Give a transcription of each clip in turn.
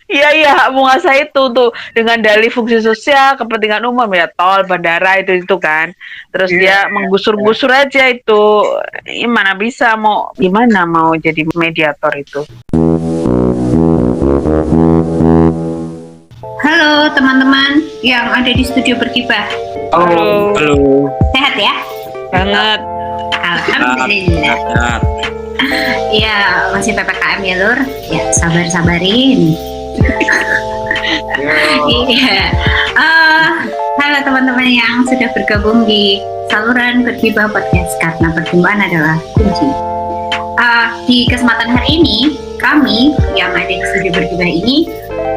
Iya iya hak menguasai itu tuh dengan dalih fungsi sosial kepentingan umum ya tol bandara itu kan terus Iya, dia iya. menggusur-gusur aja itu. Mana bisa mau gimana mau jadi mediator itu. Halo teman-teman yang ada di studio berkibar. Halo. Halo. Halo. Sehat ya? Banget. Alhamdulillah. Sehat. Ya, masih PPKM ya, Lur. Ya, sabar-sabarin. Iya. Halo teman-teman yang sudah bergabung di saluran Bergibah Podcast karena perjumpaan adalah kunci. Di kesempatan hari ini, kami yang ada di studio Bergibah ini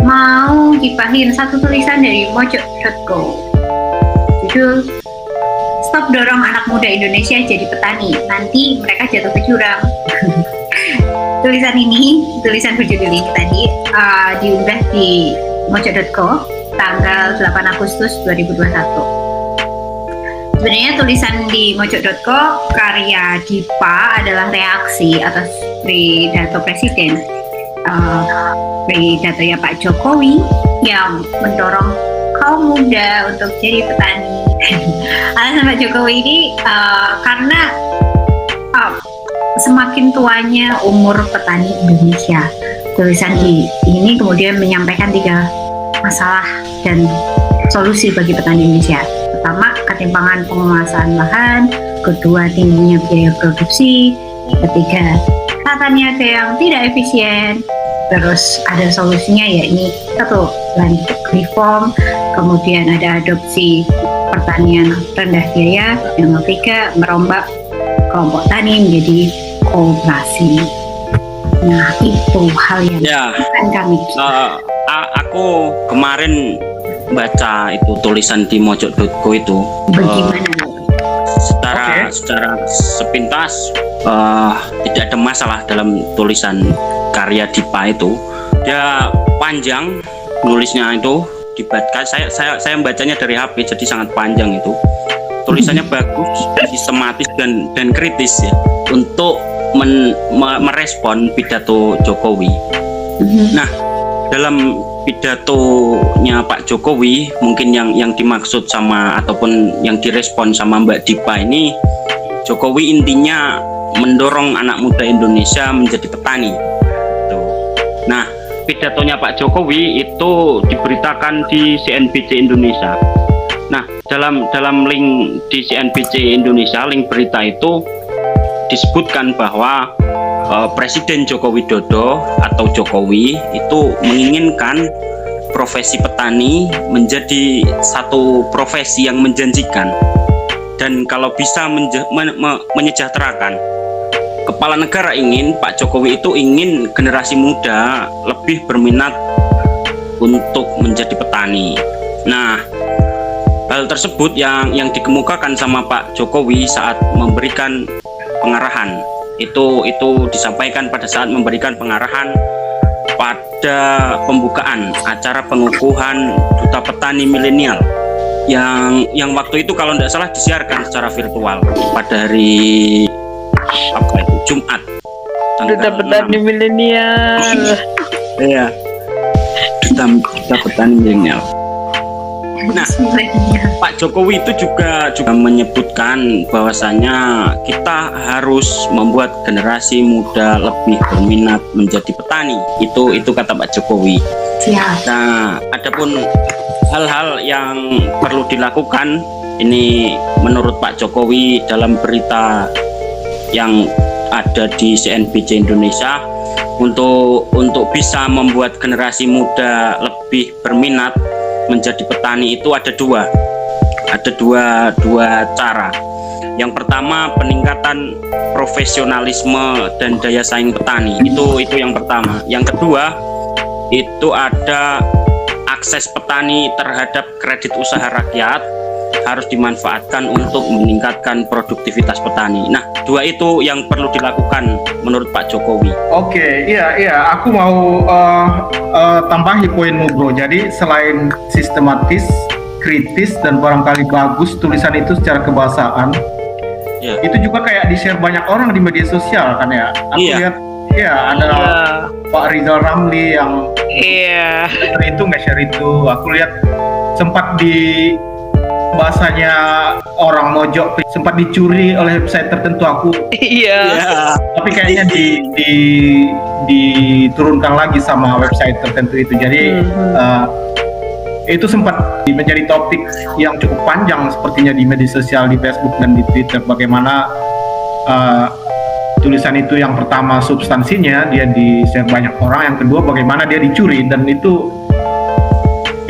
mau gibahin satu tulisan dari mojok.co. Judul Stop dorong anak muda Indonesia jadi petani, nanti mereka jatuh ke jurang. Tulisan berjudul ini tadi diunggah di mojok.co tanggal 8 Agustus 2021. Sebenarnya tulisan di mojok.co karya Dipa adalah reaksi atas pidato Presiden, pidato ya Pak Jokowi yang mendorong kaum muda untuk jadi petani. Alasan Pak Jokowi ini karena semakin tuanya umur petani Indonesia. Tulisan ini kemudian menyampaikan 3 masalah dan solusi bagi petani Indonesia. Pertama, ketimpangan penguasaan lahan. Kedua, tingginya biaya produksi. Ketiga, tata niaga yang tidak efisien. Terus ada solusinya yakni satu, land reform. Kemudian ada adopsi pertanian rendah biaya. Yang ketiga, merombak kelompok tani menjadi kooperasi. Nah, itu hal yang akan kami. Aku kemarin baca itu tulisan di mojok.co itu. Bagaimana? Secara sepintas tidak ada masalah dalam tulisan karya Dipa itu. Dia panjang nulisnya itu, dibaca saya membacanya dari HP jadi sangat panjang itu. Tulisannya bagus, sistematis dan kritis ya untuk merespon pidato Jokowi. Nah, dalam pidatonya Pak Jokowi mungkin yang dimaksud sama ataupun yang direspon sama Mbak Dipa ini, Jokowi intinya mendorong anak muda Indonesia menjadi petani. Nah, pidatonya Pak Jokowi itu diberitakan di CNBC Indonesia. Nah, dalam link di CNBC Indonesia, link berita itu disebutkan bahwa Presiden Joko Widodo atau Jokowi itu menginginkan profesi petani menjadi satu profesi yang menjanjikan dan kalau bisa menyejahterakan. Kepala negara ingin, Pak Jokowi itu ingin generasi muda lebih berminat untuk menjadi petani. Nah, hal tersebut yang dikemukakan sama Pak Jokowi saat memberikan pengarahan. Itu disampaikan pada saat memberikan pengarahan pada pembukaan acara pengukuhan Duta Petani Milenial yang waktu itu kalau tidak salah disiarkan secara virtual pada hari Jumat. Duta Petani Milenial. Iya. Duta Petani Milenial. Nah, Pak Jokowi itu juga menyebutkan bahwasanya kita harus membuat generasi muda lebih berminat menjadi petani. Itu kata Pak Jokowi. Nah, adapun hal-hal yang perlu dilakukan ini menurut Pak Jokowi dalam berita yang ada di CNBC Indonesia untuk bisa membuat generasi muda lebih berminat menjadi petani itu ada dua cara. Yang pertama, peningkatan profesionalisme dan daya saing petani. Itu yang pertama. Yang kedua, itu ada akses petani terhadap kredit usaha rakyat harus dimanfaatkan untuk meningkatkan produktivitas petani. Nah, dua itu yang perlu dilakukan menurut Pak Jokowi. Oke, iya, aku mau tambahi poinmu, bro. Jadi selain sistematis, kritis, dan barangkali bagus tulisan itu secara kebahasaan, itu juga kayak di-share banyak orang di media sosial kan ya. Aku lihat Ya, ada Iya. Pak Rizal Ramli yang Iya. itu nge-share itu. Aku lihat sempat di bahasanya orang mojok sempat dicuri oleh website tertentu aku, Iya. Ya. tapi kayaknya diturunkan lagi sama website tertentu itu. Jadi itu sempat menjadi topik yang cukup panjang sepertinya di media sosial, di Facebook dan di Twitter, bagaimana tulisan itu yang pertama substansinya dia di-share banyak orang, yang kedua bagaimana dia dicuri, dan itu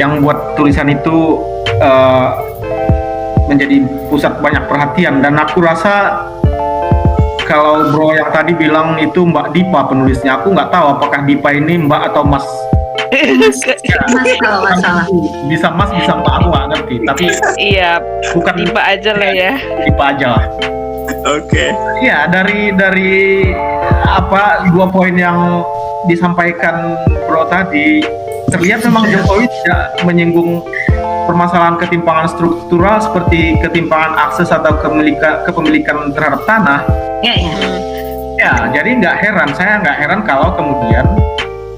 yang buat tulisan itu menjadi pusat banyak perhatian. Dan aku rasa kalau bro yang tadi bilang itu Mbak Dipa penulisnya, aku nggak tahu apakah Dipa ini Mbak atau Mas. Mas kalau nggak salah. Bisa Mas, bisa Mbak, aku nggak ngerti, tapi Iya, bukan tiba aja lah ya. Dipa aja lah. Oke. Ya, dari apa dua poin yang disampaikan bro tadi, terlihat memang Jokowi tidak menyinggung permasalahan ketimpangan struktural seperti ketimpangan akses atau kepemilikan terhadap tanah. Ya, ya. Ya, jadi saya nggak heran kalau kemudian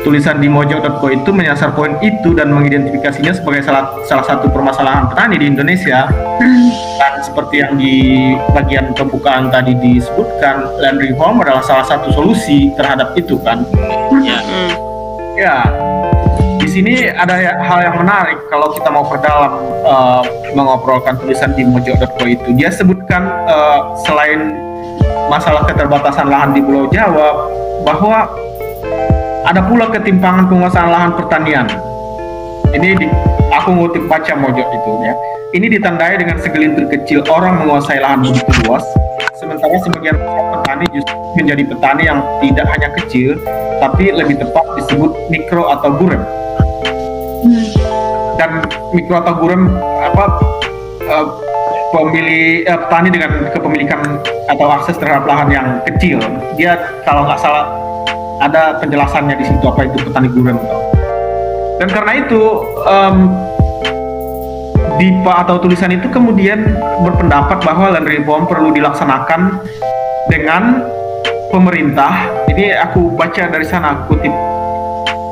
tulisan di Mojo.co itu menyasar poin itu dan mengidentifikasinya sebagai salah satu permasalahan petani di Indonesia. Dan seperti yang di bagian pembukaan tadi disebutkan, land reform adalah salah satu solusi terhadap itu kan. Ya. Ya, di sini ada hal yang menarik kalau kita mau perdalam mengobrolkan tulisan di Mojo.co itu. Dia sebutkan selain masalah keterbatasan lahan di Pulau Jawa, bahwa ada pula ketimpangan penguasaan lahan pertanian. Ini aku ngutip baca Mojo itu ya. Ini ditandai dengan segelintir kecil orang menguasai lahan begitu luas, sementara sebagian petani justru menjadi petani yang tidak hanya kecil, tapi lebih tepat disebut mikro atau gurem. Dan mikro atau gurem petani dengan kepemilikan atau akses terhadap lahan yang kecil. Dia kalau nggak salah ada penjelasannya di situ apa itu petani gurem. Dan karena itu Dipa atau tulisan itu kemudian berpendapat bahwa land reform perlu dilaksanakan dengan pemerintah. Ini aku baca dari sana, kutip.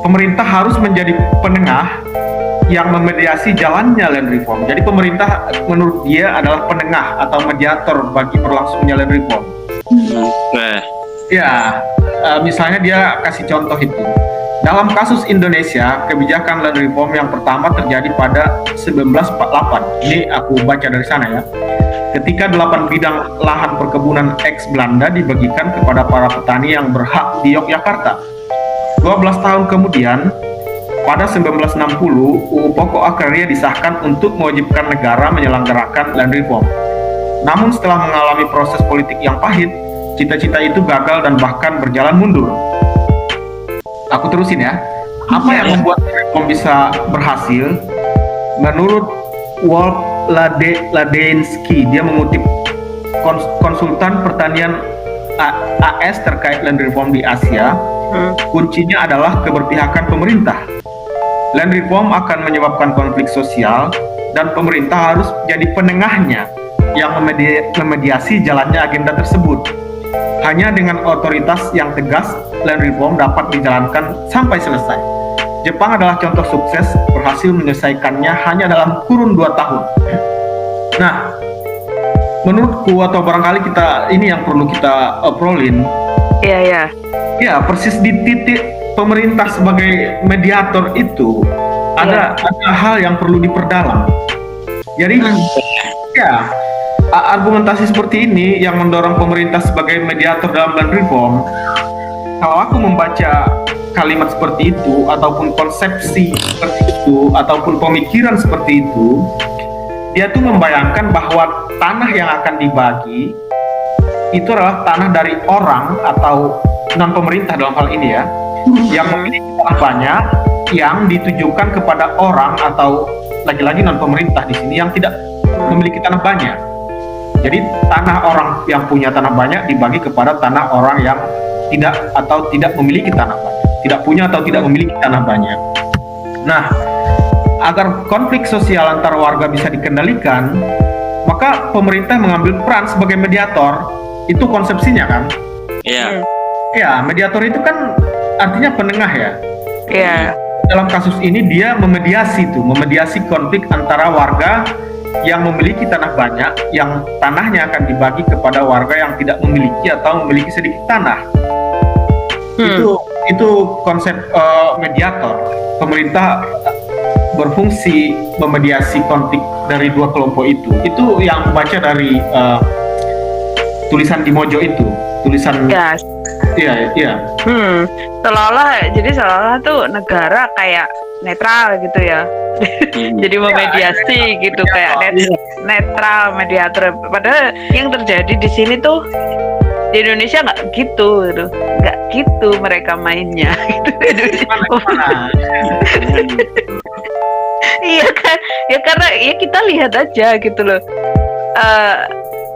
Pemerintah harus menjadi penengah yang memediasi jalannya land reform. Jadi pemerintah menurut dia adalah penengah atau mediator bagi berlangsungnya land reform. Ya, misalnya dia kasih contoh itu. Dalam kasus Indonesia, kebijakan land reform yang pertama terjadi pada 1948. Ini aku baca dari sana ya. Ketika 8 bidang lahan perkebunan ex Belanda dibagikan kepada para petani yang berhak di Yogyakarta. 12 tahun kemudian, pada 1960, UU Pokok Agraria disahkan untuk mewajibkan negara menyelenggarakan land reform. Namun setelah mengalami proses politik yang pahit, cita-cita itu gagal dan bahkan berjalan mundur. Aku terusin ya. Apa yang membuat reform bisa berhasil? Menurut Wolf Ladensky, dia mengutip konsultan pertanian AS terkait land reform di Asia, kuncinya adalah keberpihakan pemerintah. Land reform akan menyebabkan konflik sosial dan pemerintah harus jadi penengahnya yang memediasi jalannya agenda tersebut. Hanya dengan otoritas yang tegas, land reform dapat dijalankan sampai selesai. Jepang adalah contoh sukses, berhasil menyelesaikannya hanya dalam kurun 2 tahun. Nah, menurutku atau barangkali ini yang perlu kita obrolin. Iya, iya. Ya, persis di titik pemerintah sebagai mediator itu ada hal yang perlu diperdalam. Jadi, ya, argumentasi seperti ini yang mendorong pemerintah sebagai mediator dalam land reform. Kalau aku membaca kalimat seperti itu, ataupun konsepsi seperti itu, ataupun pemikiran seperti itu, dia tuh membayangkan bahwa tanah yang akan dibagi itu adalah tanah dari orang atau non pemerintah dalam hal ini ya, yang memiliki tanah banyak, yang ditujukan kepada orang atau lagi-lagi non pemerintah di sini yang tidak memiliki tanah banyak. Jadi tanah orang yang punya tanah banyak dibagi kepada tanah orang yang tidak memiliki tanah banyak, tidak punya atau tidak memiliki tanah banyak. Nah, agar konflik sosial antar warga bisa dikendalikan, maka pemerintah mengambil peran sebagai mediator. Itu konsepsinya kan? Iya. Ya, mediator itu kan artinya penengah ya. Iya. Dalam kasus ini dia memediasi konflik antara warga yang memiliki tanah banyak, yang tanahnya akan dibagi kepada warga yang tidak memiliki atau memiliki sedikit tanah. Itu konsep mediator. Pemerintah berfungsi memediasi konflik dari dua kelompok itu. Itu yang aku baca dari tulisan di Mojo itu. Tulisan. Ya. Iya. Seolah-olah tuh negara kayak netral gitu ya. Jadi memediasi gitu, kayak netral mediator. Padahal yang terjadi di sini tuh di Indonesia nggak gitu. Nggak gitu mereka mainnya. Iya kan? Ya karena ya kita lihat aja gitu loh.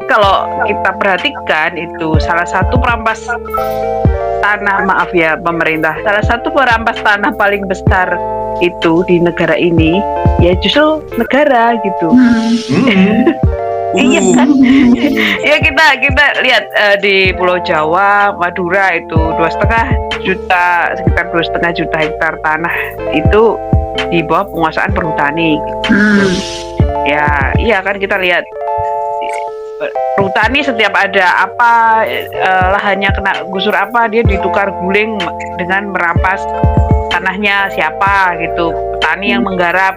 Kalau kita perhatikan itu salah satu perampas tanah, maaf ya pemerintah, salah satu perampas tanah paling besar itu di negara ini ya justru negara gitu. Iya kan? Ya kita lihat di Pulau Jawa, Madura itu 2,5 juta, sekitar 2,5 juta hektar tanah itu di bawah penguasaan perhutani. Ya, iya kan kita lihat perhutani setiap ada apa lahannya kena gusur apa dia ditukar guling dengan merampas tanahnya siapa gitu, petani yang menggarap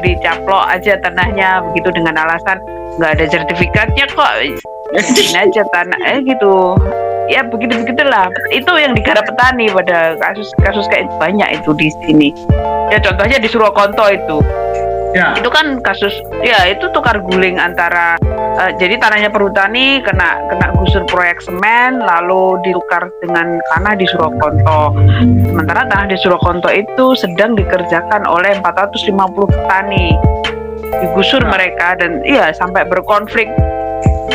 dicaplok aja tanahnya begitu dengan alasan nggak ada sertifikatnya kok, jadiin aja tanah gitu ya, begitulah. Itu yang digarap petani pada kasus kayak banyak itu di sini ya, contohnya di Surakonto itu. Ya. Itu kan kasus ya, itu tukar guling antara jadi tanahnya perhutani kena gusur proyek semen lalu ditukar dengan tanah di Surakonto. Sementara tanah di Surakonto itu sedang dikerjakan oleh 450 petani. Digusur mereka dan iya sampai berkonflik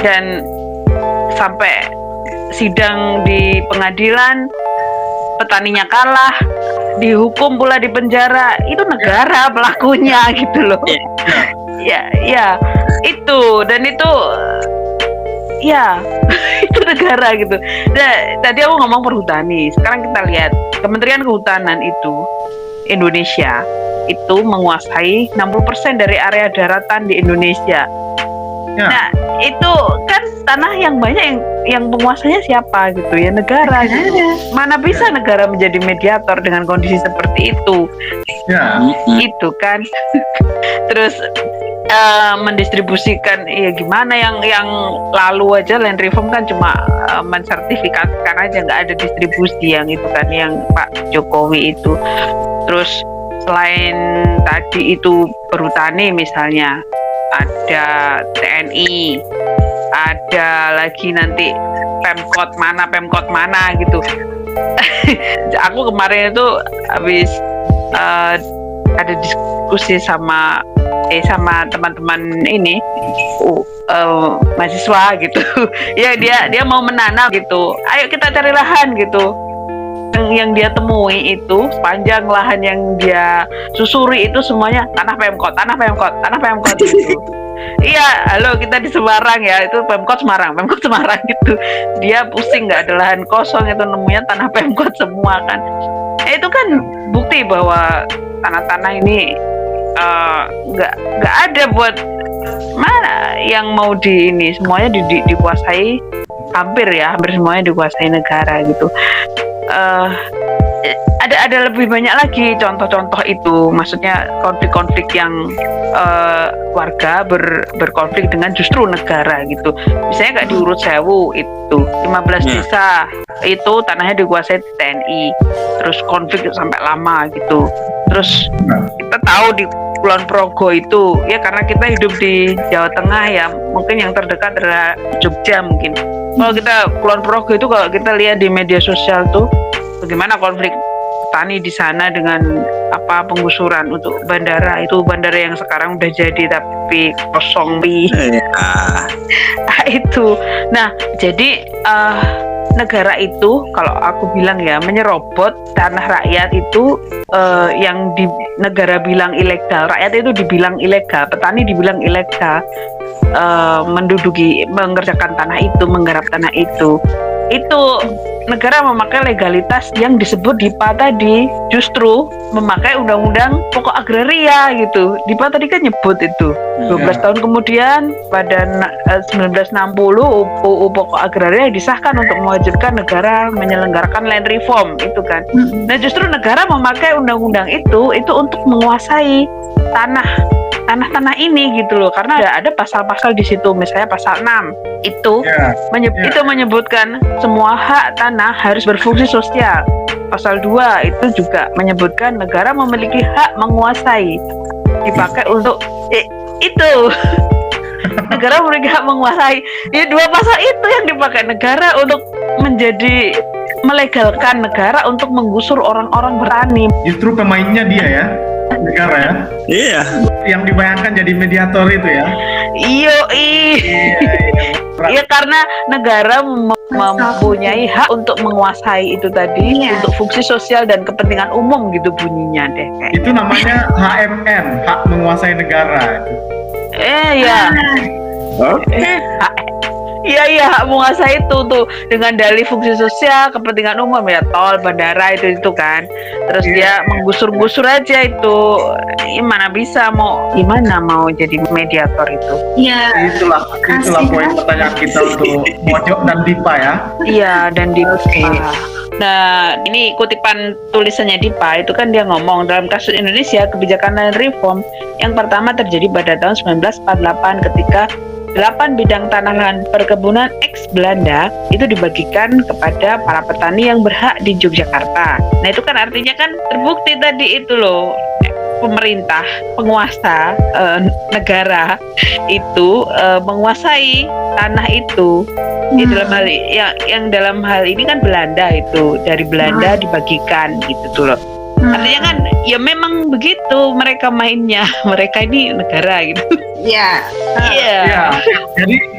dan sampai sidang di pengadilan, petaninya kalah, dihukum pula di penjara. Itu negara pelakunya gitu loh. Ya itu, dan itu ya itu negara gitu. Tadi aku ngomong perhutani, sekarang kita lihat Kementerian Kehutanan itu Indonesia itu menguasai 60% dari area daratan di Indonesia. Nah itu kan tanah yang banyak yang penguasanya siapa gitu ya, negara gitu. Mana bisa negara menjadi mediator dengan kondisi seperti itu. Itu kan terus mendistribusikan ya gimana, yang lalu aja Land Reform kan cuma mensertifikatkan aja, nggak ada distribusi yang itu kan yang Pak Jokowi itu. Terus selain tadi itu perhutani misalnya, ada TNI, ada lagi nanti Pemkot mana gitu. Aku kemarin itu habis ada diskusi sama teman-teman ini mahasiswa gitu. Ya dia mau menanam gitu. Ayo kita cari lahan gitu. Yang dia temui itu sepanjang lahan yang dia susuri itu semuanya tanah Pemkot gitu. Iya, halo kita di Semarang ya, itu Pemkot Semarang gitu. Dia pusing nggak ada lahan kosong, itu nemunya tanah Pemkot semua kan. Itu kan bukti bahwa tanah-tanah ini nggak ada buat mana yang mau di ini, semuanya dikuasai, hampir semuanya dikuasai negara gitu. Ada lebih banyak lagi contoh-contoh itu, maksudnya konflik-konflik yang warga berkonflik dengan justru negara gitu. Misalnya kayak di Urut Sewu itu 15 desa itu tanahnya dikuasai TNI, terus konflik sampai lama gitu. Terus kita tahu di Kulon Progo itu ya, karena kita hidup di Jawa Tengah ya, mungkin yang terdekat adalah Jogja mungkin. Kalau kita Kulon Progo itu, kalau kita lihat di media sosial tuh bagaimana konflik petani di sana dengan penggusuran untuk bandara, itu bandara yang sekarang udah jadi tapi kosong itu. Nah jadi negara itu kalau aku bilang ya menyerobot tanah rakyat itu, yang di negara bilang ilegal, rakyat itu dibilang ilegal, petani dibilang ilegal, mengerjakan tanah itu, menggarap tanah itu. itu negara memakai legalitas yang disebut DIPA tadi, justru memakai undang-undang pokok agraria gitu. DIPA tadi kan nyebut itu 12 tahun kemudian pada 1960 UU pokok agraria disahkan untuk mewajibkan negara menyelenggarakan land reform itu kan. Nah justru negara memakai undang-undang itu untuk menguasai tanah-tanah ini gitu loh, karena ada pasal-pasal di situ, misalnya pasal 6 itu itu menyebutkan semua hak tanah harus berfungsi sosial. Pasal 2 itu juga menyebutkan negara memiliki hak menguasai, dipakai untuk itu negara memiliki hak menguasai. Ya, 2 pasal itu yang dipakai negara untuk melegalkan negara untuk menggusur orang-orang bertani. Justru pemainnya dia ya, negara ya. Iya. Yang dibayangkan jadi mediator itu ya. Iya, karena negara mempunyai hak untuk menguasai itu tadi untuk fungsi sosial dan kepentingan umum gitu bunyinya deh. Itu namanya HMN, hak menguasai negara. Iya. Oke. Iya, hak menguasai itu tuh dengan dalih fungsi sosial, kepentingan umum ya, tol, bandara itu kan. Terus dia menggusur-gusur aja itu. Gimana mau jadi mediator itu? Iya. Itulah poin pertanyaan kita untuk Mojok dan Dipa ya. Iya, dan Dipa. Nah, ini kutipan tulisannya Dipa itu kan dia ngomong dalam kasus Indonesia kebijakan land reform yang pertama terjadi pada tahun 1948 ketika 8 bidang tanah lahan perkebunan ex Belanda itu dibagikan kepada para petani yang berhak di Yogyakarta. Nah itu kan artinya kan terbukti tadi itu loh, pemerintah, penguasa negara itu menguasai tanah itu. Ya, dalam hal yang dalam hal ini kan Belanda itu, dari Belanda dibagikan gitu tuh loh. Artinya kan ya memang begitu mereka mainnya, mereka ini negara gitu. Iya.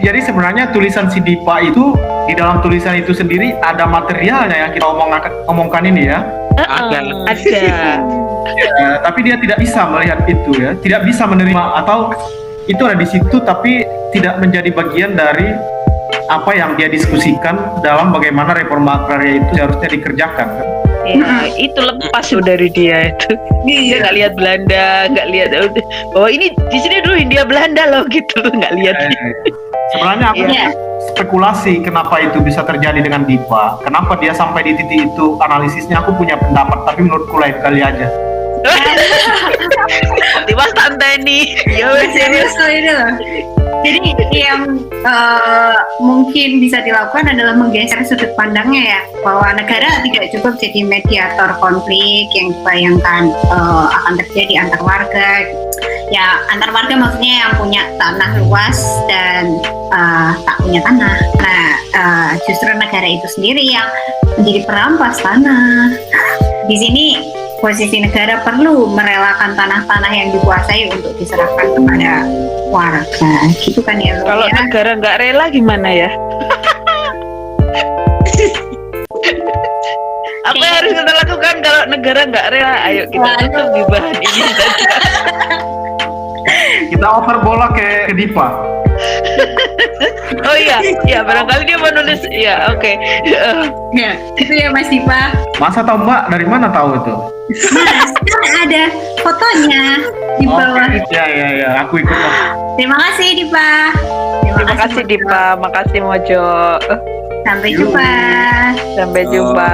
Jadi sebenarnya tulisan si Dipa itu di dalam tulisan itu sendiri ada materialnya yang kita omongkan ini ya. Ada. Tapi dia tidak bisa melihat itu ya, tidak bisa menerima atau itu ada di situ tapi tidak menjadi bagian dari apa yang dia diskusikan dalam bagaimana reforma agraria itu seharusnya dikerjakan kan? Ya, itu lepas dari dia itu. Dia nggak lihat Belanda, nggak lihat bahwa ini di sini dulu Hindia Belanda loh gitu, nggak lihat. Sebenarnya aku spekulasi kenapa itu bisa terjadi dengan Dipa, kenapa dia sampai di titik itu, analisisnya aku punya pendapat tapi menurutku lain kali aja. Tiba santai nih. Serius ini loh. Jadi yang mungkin bisa dilakukan adalah menggeser sudut pandangnya ya, bahwa negara tidak cukup jadi mediator konflik yang dibayangkan akan terjadi antar warga. Ya antar warga maksudnya yang punya tanah luas dan tak punya tanah. Nah justru negara itu sendiri yang menjadi perampas tanah. Di sini posisi negara perlu merelakan tanah-tanah yang dikuasai untuk diserahkan kepada warga, gitu kan ya? Kalau negara nggak rela gimana ya? Apa yang harus kita lakukan kalau negara nggak rela? Ayo kita tutup di bahan ini saja. Kita over bola ke Dipa. Oh iya, barangkali dia mau nulis. Ya, oke. Ya, itu ya Mas Dipa. Masa tahu Mbak, dari mana tahu itu? Mas, kan ada fotonya di bawah. Ya, aku ikut. Terima kasih Dipa. Terima kasih Dipa, makasih Mojo. Sampai jumpa. Sampai jumpa.